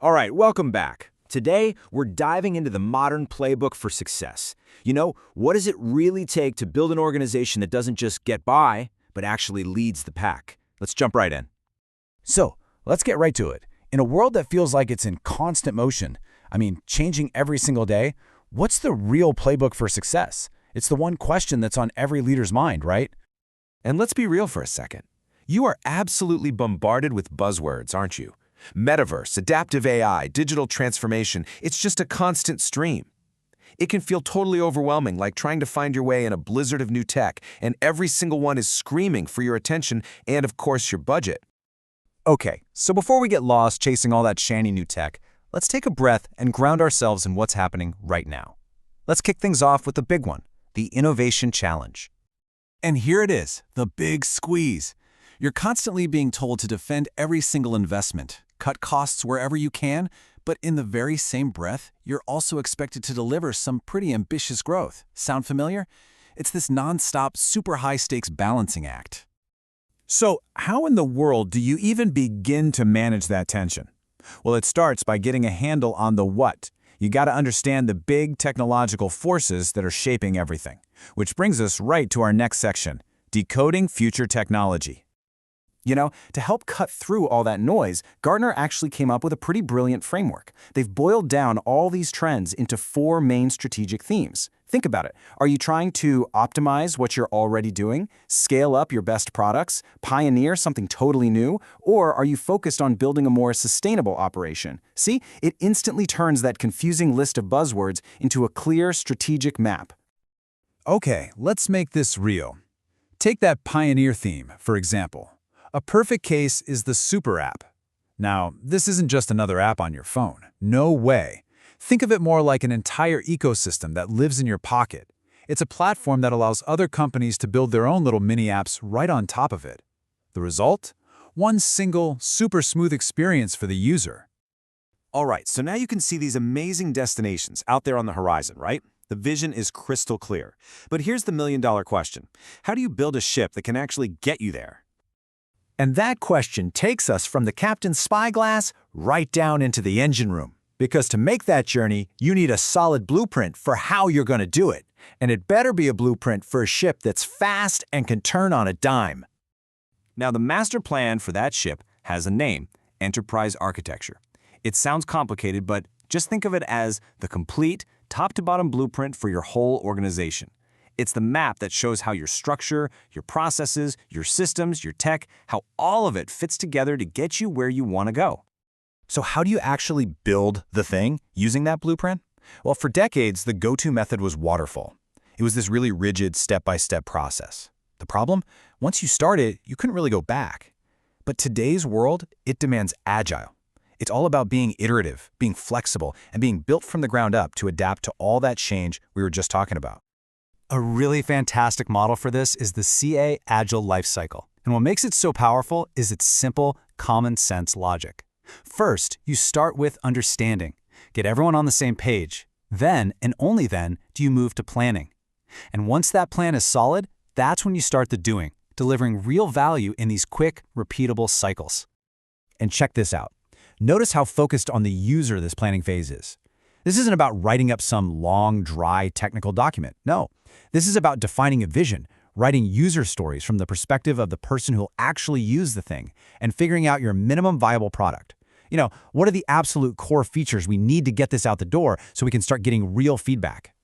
All right, welcome back. Today, we're diving into the modern playbook for success. What does it really take to build an organization that doesn't just get by, but actually leads the pack? Let's jump right in. So, let's get right to it. In a world that feels like it's in constant motion, changing every single day, what's the real playbook for success? It's the one question that's on every leader's mind, right? And let's be real for a second. You are absolutely bombarded with buzzwords, aren't you? Metaverse, adaptive AI, digital transformation, it's just a constant stream. It can feel totally overwhelming, like trying to find your way in a blizzard of new tech, and every single one is screaming for your attention and, of course, your budget. Okay, so before we get lost chasing all that shiny new tech, let's take a breath and ground ourselves in what's happening right now. Let's kick things off with the big one, the Innovation Challenge. And here it is, the big squeeze. You're constantly being told to defend every single investment, cut costs wherever you can, but in the very same breath, you're also expected to deliver some pretty ambitious growth. Sound familiar? It's this non-stop, super high-stakes balancing act. So, how in the world do you even begin to manage that tension? Well, it starts by getting a handle on the what. You got to understand the big technological forces that are shaping everything. Which brings us right to our next section, decoding future technology. To help cut through all that noise, Gartner actually came up with a pretty brilliant framework. They've boiled down all these trends into 4 main strategic themes. Think about it. Are you trying to optimize what you're already doing, scale up your best products, pioneer something totally new, or are you focused on building a more sustainable operation? See, it instantly turns that confusing list of buzzwords into a clear strategic map. Okay, let's make this real. Take that pioneer theme, for example. A perfect case is the Super App. Now, this isn't just another app on your phone. No way. Think of it more like an entire ecosystem that lives in your pocket. It's a platform that allows other companies to build their own little mini apps right on top of it. The result? One single, super smooth experience for the user. All right, so now you can see these amazing destinations out there on the horizon, right? The vision is crystal clear. But here's the million-dollar question. How do you build a ship that can actually get you there? And that question takes us from the captain's spyglass right down into the engine room. Because to make that journey, you need a solid blueprint for how you're going to do it. And it better be a blueprint for a ship that's fast and can turn on a dime. Now, the master plan for that ship has a name, Enterprise Architecture. It sounds complicated, but just think of it as the complete, top-to-bottom blueprint for your whole organization. It's the map that shows how your structure, your processes, your systems, your tech, how all of it fits together to get you where you want to go. So how do you actually build the thing using that blueprint? Well, for decades, the go-to method was waterfall. It was this really rigid step-by-step process. The problem? Once you started, you couldn't really go back. But today's world, it demands agile. It's all about being iterative, being flexible, and being built from the ground up to adapt to all that change we were just talking about. A really fantastic model for this is the CA Agile Lifecycle. And what makes it so powerful is its simple, common sense logic. First, you start with understanding. Get everyone on the same page. Then, and only then, do you move to planning. And once that plan is solid, that's when you start the doing, delivering real value in these quick, repeatable cycles. And check this out. Notice how focused on the user this planning phase is. This isn't about writing up some long, dry technical document. No, this is about defining a vision, writing user stories from the perspective of the person who will actually use the thing, and figuring out your minimum viable product. What are the absolute core features we need to get this out the door so we can start getting real feedback?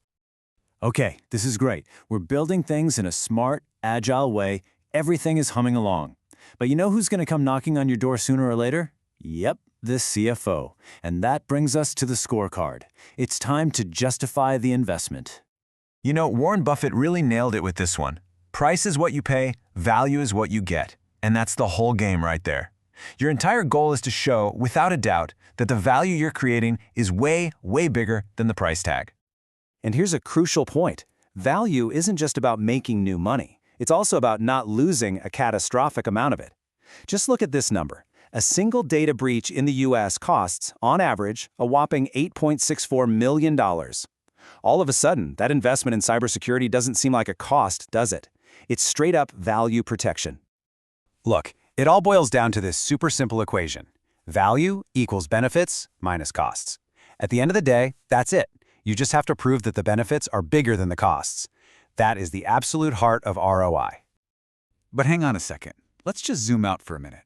Okay, this is great. We're building things in a smart, agile way. Everything is humming along. But you know who's going to come knocking on your door sooner or later? Yep, the CFO. And that brings us to the scorecard. It's time to justify the investment. Warren Buffett really nailed it with this one. Price is what you pay, value is what you get. And that's the whole game right there. Your entire goal is to show, without a doubt, that the value you're creating is way, way bigger than the price tag. And here's a crucial point. Value isn't just about making new money. It's also about not losing a catastrophic amount of it. Just look at this number. A single data breach in the US costs, on average, a whopping $8.64 million. All of a sudden, that investment in cybersecurity doesn't seem like a cost, does it? It's straight-up value protection. Look, it all boils down to this super simple equation. Value equals benefits minus costs. At the end of the day, that's it. You just have to prove that the benefits are bigger than the costs. That is the absolute heart of ROI. But hang on a second. Let's just zoom out for a minute.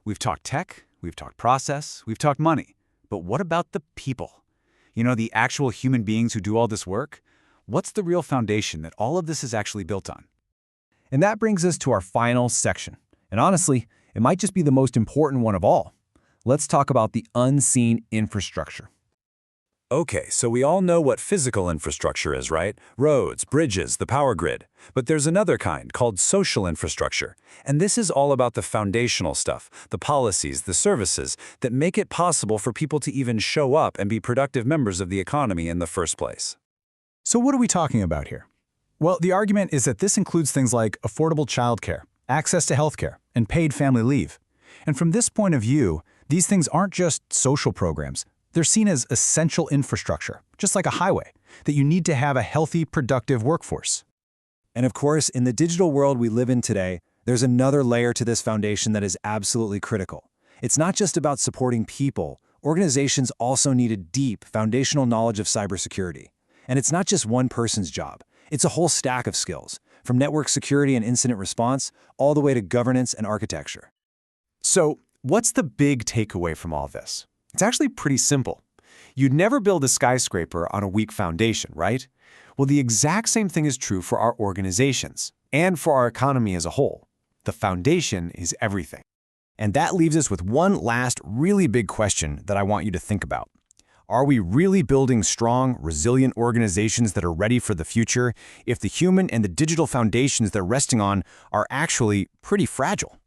We've talked tech, we've talked process, we've talked money. But what about the people? You know, the actual human beings who do all this work? What's the real foundation that all of this is actually built on? And that brings us to our final section. And honestly, it might just be the most important one of all. Let's talk about the unseen infrastructure. Okay, so we all know what physical infrastructure is, right? Roads, bridges, the power grid. But there's another kind called social infrastructure. And this is all about the foundational stuff, the policies, the services that make it possible for people to even show up and be productive members of the economy in the first place. So what are we talking about here? Well, the argument is that this includes things like affordable childcare, access to healthcare, and paid family leave. And from this point of view, these things aren't just social programs. They're seen as essential infrastructure, just like a highway, that you need to have a healthy, productive workforce. And of course, in the digital world we live in today, there's another layer to this foundation that is absolutely critical. It's not just about supporting people. Organizations also need a deep, foundational knowledge of cybersecurity. And it's not just one person's job. It's a whole stack of skills, from network security and incident response, all the way to governance and architecture. So, what's the big takeaway from all this? It's actually pretty simple. You'd never build a skyscraper on a weak foundation, right? Well, the exact same thing is true for our organizations and for our economy as a whole. The foundation is everything. And that leaves us with one last really big question that I want you to think about. Are we really building strong, resilient organizations that are ready for the future if the human and the digital foundations they're resting on are actually pretty fragile?